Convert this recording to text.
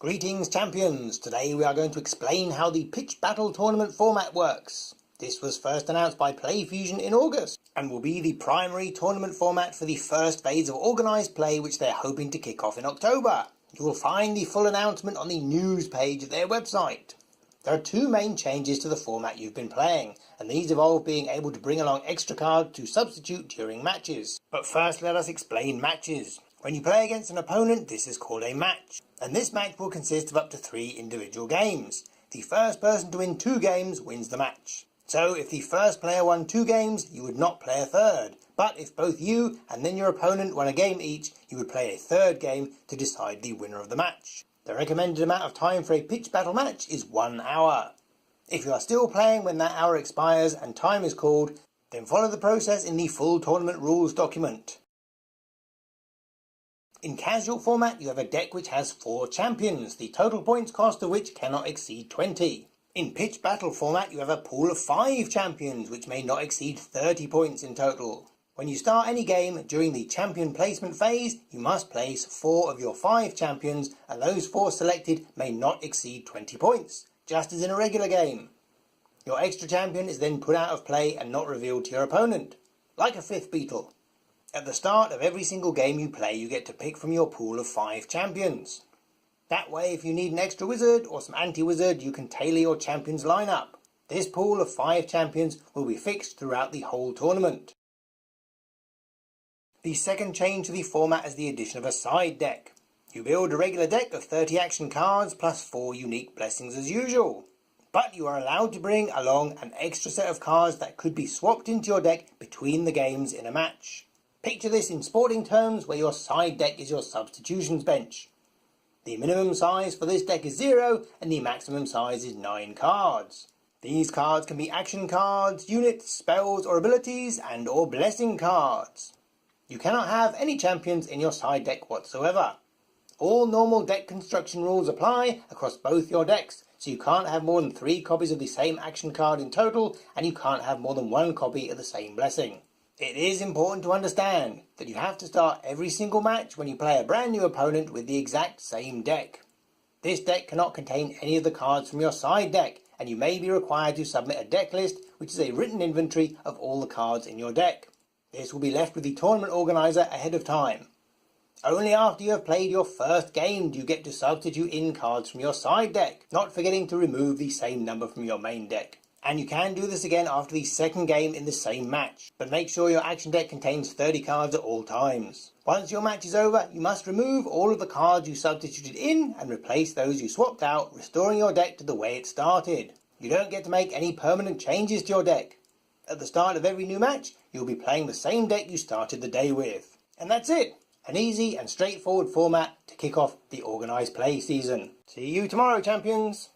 Greetings champions, today we are going to explain how the pitch battle tournament format works. This was first announced by PlayFusion in August, and will be the primary tournament format for the first phase of organised play which they're hoping to kick off in October. You will find the full announcement on the news page of their website. There are two main changes to the format you've been playing, and these involve being able to bring along extra cards to substitute during matches. But first let us explain matches. When you play against an opponent, this is called a match, and this match will consist of up to 3 individual games. The first person to win 2 games wins the match. So if the first player won 2 games, you would not play a third. But if both you and then your opponent won a game each, you would play a third game to decide the winner of the match. The recommended amount of time for a pitch battle match is 1 hour. If you are still playing when that hour expires and time is called, then follow the process in the full tournament rules document. In casual format, you have a deck which has 4 champions, the total points cost of which cannot exceed 20. In pitch battle format, you have a pool of 5 champions, which may not exceed 30 points in total. When you start any game during the champion placement phase, you must place 4 of your 5 champions, and those 4 selected may not exceed 20 points, just as in a regular game. Your extra champion is then put out of play and not revealed to your opponent, like a 5th beetle. At the start of every single game you play, you get to pick from your pool of 5 champions. That way, if you need an extra wizard or some anti-wizard, you can tailor your champion's lineup. This pool of 5 champions will be fixed throughout the whole tournament. The second change to the format is the addition of a side deck. You build a regular deck of 30 action cards plus 4 unique blessings as usual. But you are allowed to bring along an extra set of cards that could be swapped into your deck between the games in a match. Picture this in sporting terms, where your side deck is your substitutions bench. The minimum size for this deck is 0 and the maximum size is 9 cards. These cards can be action cards, units, spells or abilities and or blessing cards. You cannot have any champions in your side deck whatsoever. All normal deck construction rules apply across both your decks, so you can't have more than 3 copies of the same action card in total, and you can't have more than 1 copy of the same blessing. It is important to understand that you have to start every single match when you play a brand new opponent with the exact same deck. This deck cannot contain any of the cards from your side deck, and you may be required to submit a deck list, which is a written inventory of all the cards in your deck. This will be left with the tournament organizer ahead of time. Only after you have played your first game do you get to substitute in cards from your side deck, not forgetting to remove the same number from your main deck. And you can do this again after the second game in the same match, but make sure your action deck contains 30 cards at all times. Once your match is over, you must remove all of the cards you substituted in and replace those you swapped out, restoring your deck to the way it started. You don't get to make any permanent changes to your deck. At the start of every new match, you'll be playing the same deck you started the day with. And that's it! An easy and straightforward format to kick off the organised play season. See you tomorrow, champions!